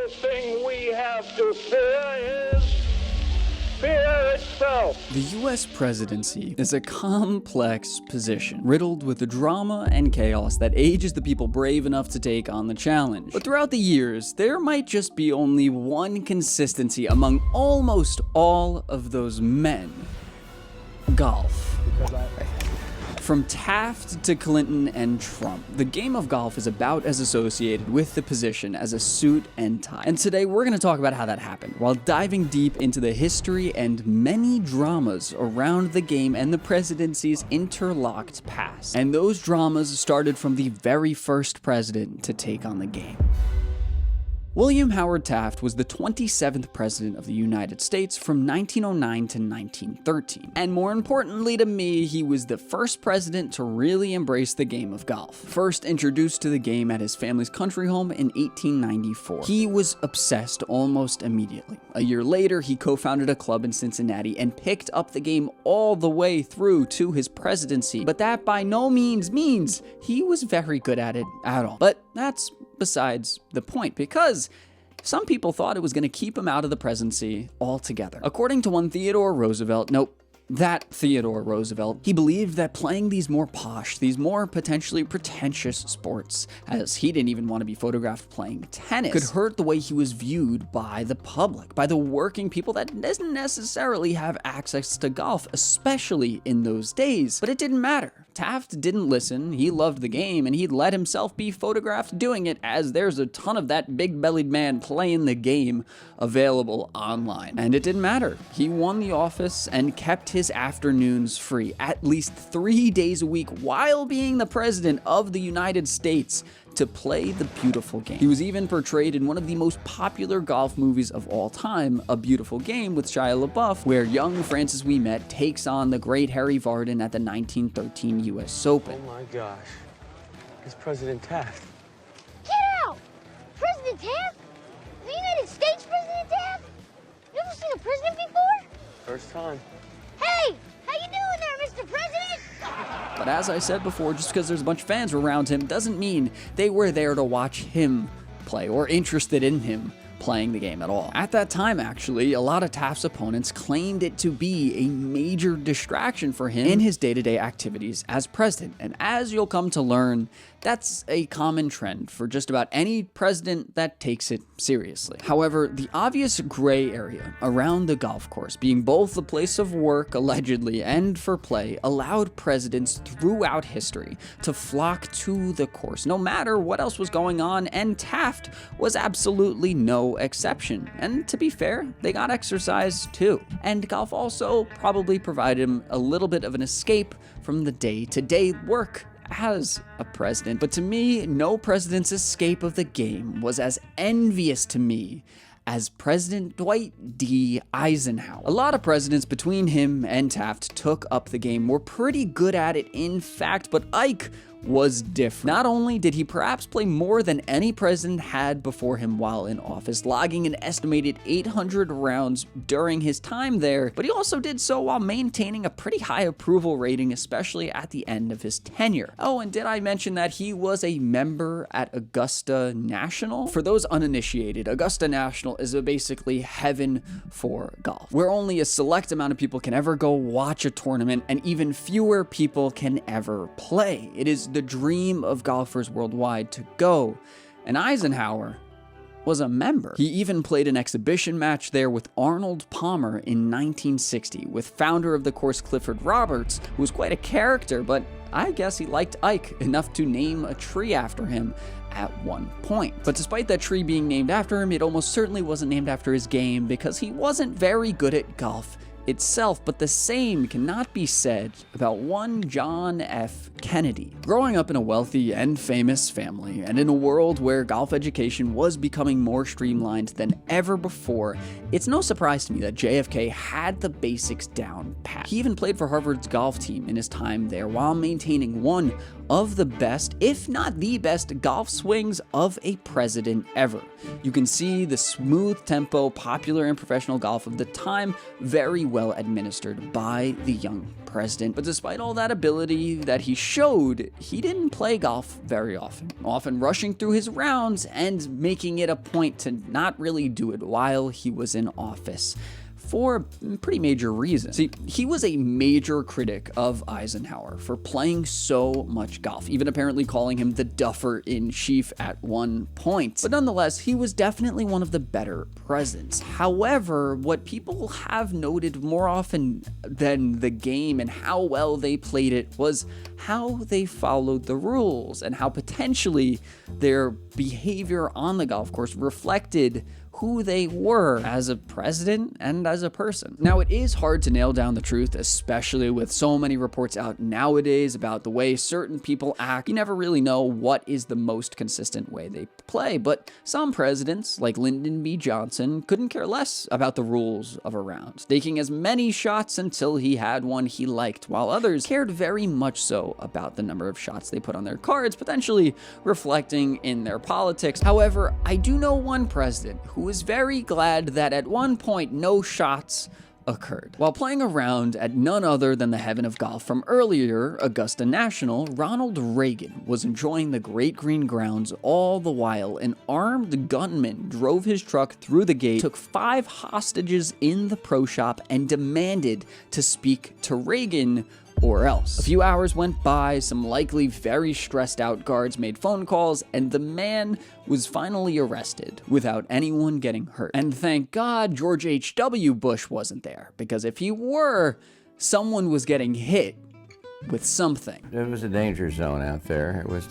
greatest thing we have to fear is fear itself. The US presidency is a complex position, riddled with the drama and chaos that ages the people brave enough to take on the challenge. But throughout the years, there might just be only one consistency among almost all of those men: golf. From Taft to Clinton and Trump, the game of golf is about as associated with the position as a suit and tie. And today we're going to talk about how that happened, while diving deep into the history and many dramas around the game and the presidency's interlocked past. And those dramas started from the very first president to take on the game. William Howard Taft was the 27th President of the United States from 1909 to 1913. And more importantly to me, he was the first president to really embrace the game of golf. First introduced to the game at his family's country home in 1894. He was obsessed almost immediately. A year later, he co-founded a club in Cincinnati and picked up the game all the way through to his presidency. But that by no means means he was very good at it at all. But that's besides the point, because some people thought it was going to keep him out of the presidency altogether. According to one Theodore Roosevelt, Theodore Roosevelt, he believed that playing these more posh, these more potentially pretentious sports, as he didn't even want to be photographed playing tennis, could hurt the way he was viewed by the public, by the working people that didn't necessarily have access to golf, especially in those days. But it didn't matter. Taft didn't listen, he loved the game, and he'd let himself be photographed doing it, as there's a ton of that big-bellied man playing the game available online. And it didn't matter. He won the office and kept his afternoons free, at least 3 days a week, while being the president of the United States, to play the beautiful game. He was even portrayed in one of the most popular golf movies of all time, A Beautiful Game, with Shia LaBeouf, where young Francis Ouimet takes on the great Harry Vardon at the 1913 US Open. Oh my gosh, it's President Taft. Get out! President Taft? The United States President Taft? You ever seen a president before? First time. Hey, how you doing there, Mr. President? But as I said before, just because there's a bunch of fans around him doesn't mean they were there to watch him play or interested in him playing the game at all. At that time, actually, a lot of Taft's opponents claimed it to be a major distraction for him in his day-to-day activities as president. And as you'll come to learn, that's a common trend for just about any president that takes it seriously. However, the obvious gray area around the golf course, being both the place of work, allegedly, and for play, allowed presidents throughout history to flock to the course, no matter what else was going on, and Taft was absolutely no exception. And to be fair, they got exercise too. And golf also probably provided him a little bit of an escape from the day-to-day work as a president. But to me, no president's escape of the game was as envious to me as President Dwight D. Eisenhower. A lot of presidents between him and Taft took up the game, were pretty good at it in fact, but Ike was different. Not only did he perhaps play more than any president had before him while in office, logging an estimated 800 rounds during his time there, but he also did so while maintaining a pretty high approval rating, especially at the end of his tenure. Oh, and did I mention that he was a member at Augusta National? For those uninitiated, Augusta National is basically heaven for golf, where only a select amount of people can ever go watch a tournament, and even fewer people can ever play. It is the dream of golfers worldwide to go, and Eisenhower was a member. He even played an exhibition match there with Arnold Palmer in 1960, with founder of the course Clifford Roberts, who was quite a character, but I guess he liked Ike enough to name a tree after him at one point. But despite that tree being named after him, it almost certainly wasn't named after his game, because he wasn't very good at golf itself, but the same cannot be said about one John F. Kennedy. Growing up in a wealthy and famous family, and in a world where golf education was becoming more streamlined than ever before, it's no surprise to me that JFK had the basics down pat. He even played for Harvard's golf team in his time there, while maintaining one of the best, if not the best, golf swings of a president ever. You can see the smooth tempo, popular in professional golf of the time, very well administered by the young president. But despite all that ability that he showed, he didn't play golf very often rushing through his rounds and making it a point to not really do it while he was in office, for pretty major reasons. See, he was a major critic of Eisenhower for playing so much golf, even apparently calling him the duffer-in-chief at one point. But nonetheless, he was definitely one of the better presidents. However, what people have noted more often than the game and how well they played it was how they followed the rules and how potentially their behavior on the golf course reflected who they were as a president and as a person. Now, it is hard to nail down the truth, especially with so many reports out nowadays about the way certain people act. You never really know what is the most consistent way they play, but some presidents, like Lyndon B. Johnson, couldn't care less about the rules of a round, taking as many shots until he had one he liked, while others cared very much so about the number of shots they put on their cards, potentially reflecting in their politics. However, I do know one president who is very glad that at one point no shots occurred. While playing around at none other than the heaven of golf from earlier Augusta National, Ronald Reagan was enjoying the great green grounds all the while an armed gunman drove his truck through the gate, took 5 hostages in the pro shop, and demanded to speak to Reagan or else. A few hours went by, some likely very stressed out guards made phone calls, and the man was finally arrested without anyone getting hurt. And thank God George H.W. Bush wasn't there, because if he were, someone was getting hit with something. It was a danger zone out there. It was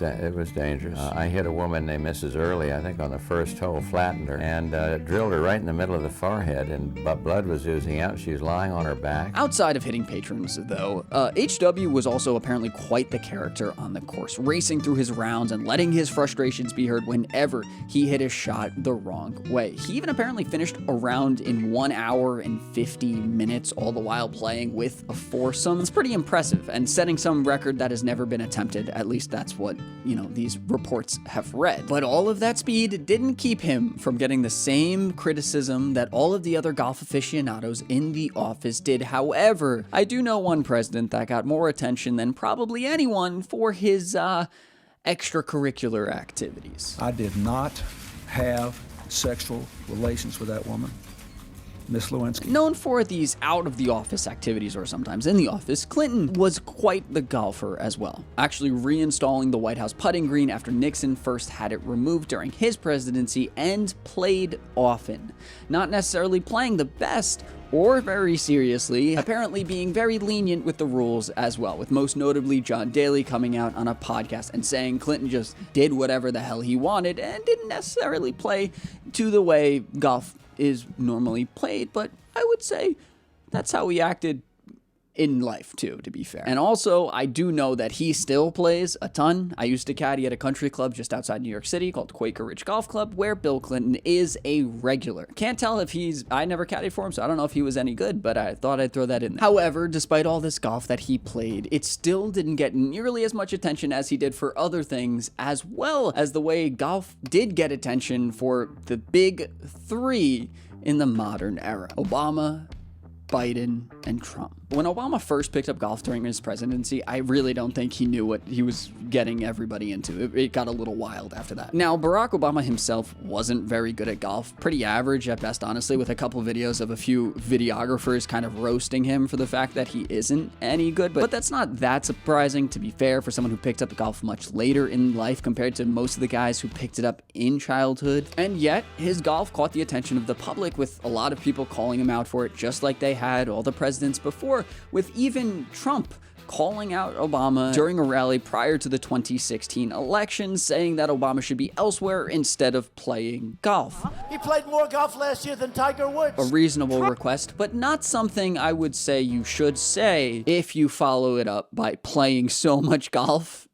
dangerous. I hit a woman named Mrs. Early, I think on the first hole, flattened her, and drilled her right in the middle of the forehead, and blood was oozing out. She was lying on her back. Outside of hitting patrons, though, HW was also apparently quite the character on the course, racing through his rounds and letting his frustrations be heard whenever he hit a shot the wrong way. He even apparently finished a round in 1 hour and 50 minutes, all the while playing with a foursome. It's pretty impressive, and setting some record that has never been attempted. At least that's what, these reports have read. But all of that speed didn't keep him from getting the same criticism that all of the other golf aficionados in the office did. However, I do know one president that got more attention than probably anyone for his extracurricular activities. I did not have sexual relations with that woman, Miss Lewinsky. Known for these out-of-the-office activities, or sometimes in the office, Clinton was quite the golfer as well, actually reinstalling the White House putting green after Nixon first had it removed during his presidency, and played often. Not necessarily playing the best or very seriously, apparently being very lenient with the rules as well, with most notably John Daly coming out on a podcast and saying Clinton just did whatever the hell he wanted and didn't necessarily play to the way golf is normally played, but I would say that's how he acted in life too, to be fair. And also, I do know that he still plays a ton. I used to caddy at a country club just outside New York City called Quaker Ridge Golf Club, where Bill Clinton is a regular. Can't tell if I never caddied for him, so I don't know if he was any good, but I thought I'd throw that in there. However, despite all this golf that he played, it still didn't get nearly as much attention as he did for other things, as well as the way golf did get attention for the big 3 in the modern era: Obama, Biden, and Trump. When Obama first picked up golf during his presidency, I really don't think he knew what he was getting everybody into. It got a little wild after that. Now, Barack Obama himself wasn't very good at golf, pretty average at best, honestly, with a couple videos of a few videographers kind of roasting him for the fact that he isn't any good. But that's not that surprising, to be fair, for someone who picked up golf much later in life compared to most of the guys who picked it up in childhood. And yet, his golf caught the attention of the public, with a lot of people calling him out for it, just like they had all the presidents before, with even Trump calling out Obama during a rally prior to the 2016 election, saying that Obama should be elsewhere instead of playing golf. He played more golf last year than Tiger Woods. A reasonable request, but not something I would say you should say if you follow it up by playing so much golf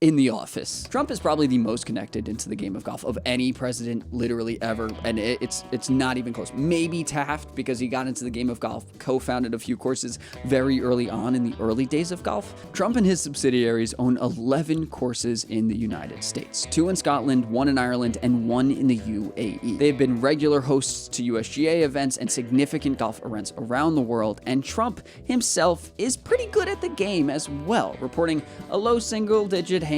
in the office. Trump is probably the most connected into the game of golf of any president literally ever, and it's not even close. Maybe Taft, because he got into the game of golf, co-founded a few courses very early on in the early days of golf. Trump and his subsidiaries own 11 courses in the United States, 2 in Scotland, 1 in Ireland, and 1 in the UAE. They've been regular hosts to USGA events and significant golf events around the world, and Trump himself is pretty good at the game as well, reporting a low single-digit handicap.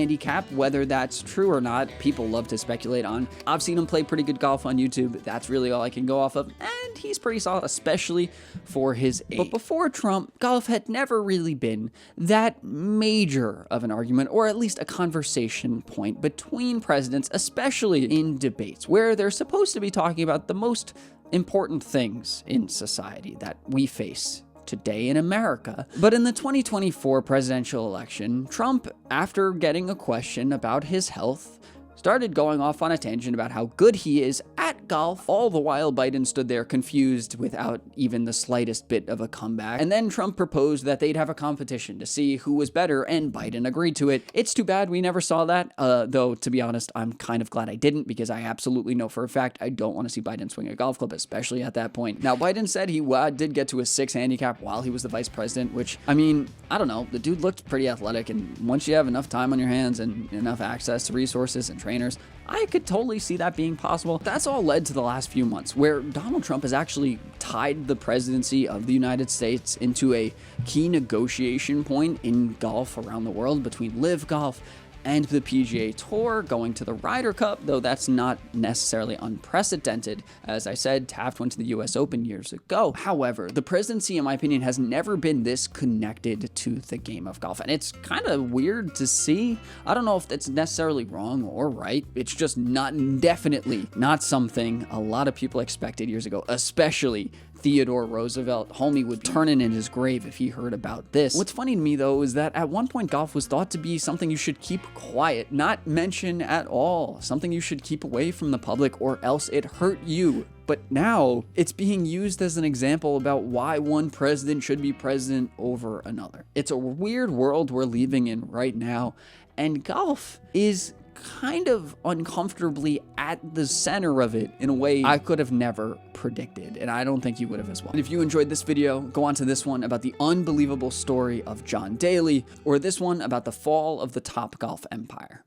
Whether that's true or not, people love to speculate on. I've seen him play pretty good golf on YouTube. That's really all I can go off of, and he's pretty solid, especially for his age. But before Trump, golf had never really been that major of an argument, or at least a conversation point between presidents, especially in debates, where they're supposed to be talking about the most important things in society that we face today in America. But in the 2024 presidential election, Trump, after getting a question about his health, started going off on a tangent about how good he is at golf, all the while Biden stood there confused without even the slightest bit of a comeback. And then Trump proposed that they'd have a competition to see who was better, and Biden agreed to it. It's too bad we never saw that, though, to be honest, I'm kind of glad I didn't, because I absolutely know for a fact I don't want to see Biden swing a golf club, especially at that point. Now, Biden said he did get to a 6 handicap while he was the vice president, which, I mean, I don't know, the dude looked pretty athletic, and once you have enough time on your hands and enough access to resources and trainers, I could totally see that being possible. That's all led to the last few months, where Donald Trump has actually tied the presidency of the United States into a key negotiation point in golf around the world between LIV Golf and the PGA Tour, going to the Ryder Cup, though that's not necessarily unprecedented. As I said, Taft went to the US Open years ago. However, the presidency, in my opinion, has never been this connected to the game of golf, and it's kind of weird to see. I don't know if that's necessarily wrong or right. It's just definitely not something a lot of people expected years ago, especially Theodore Roosevelt. Homie would turn in his grave if he heard about this. What's funny to me, though, is that at one point golf was thought to be something you should keep quiet, not mention at all, something you should keep away from the public or else it hurt you. But now it's being used as an example about why one president should be president over another. It's a weird world we're living in right now, and golf is kind of uncomfortably at the center of it in a way I could have never predicted, and I don't think you would have as well. And if you enjoyed this video, go on to this one about the unbelievable story of John Daly, or this one about the fall of the Topgolf empire.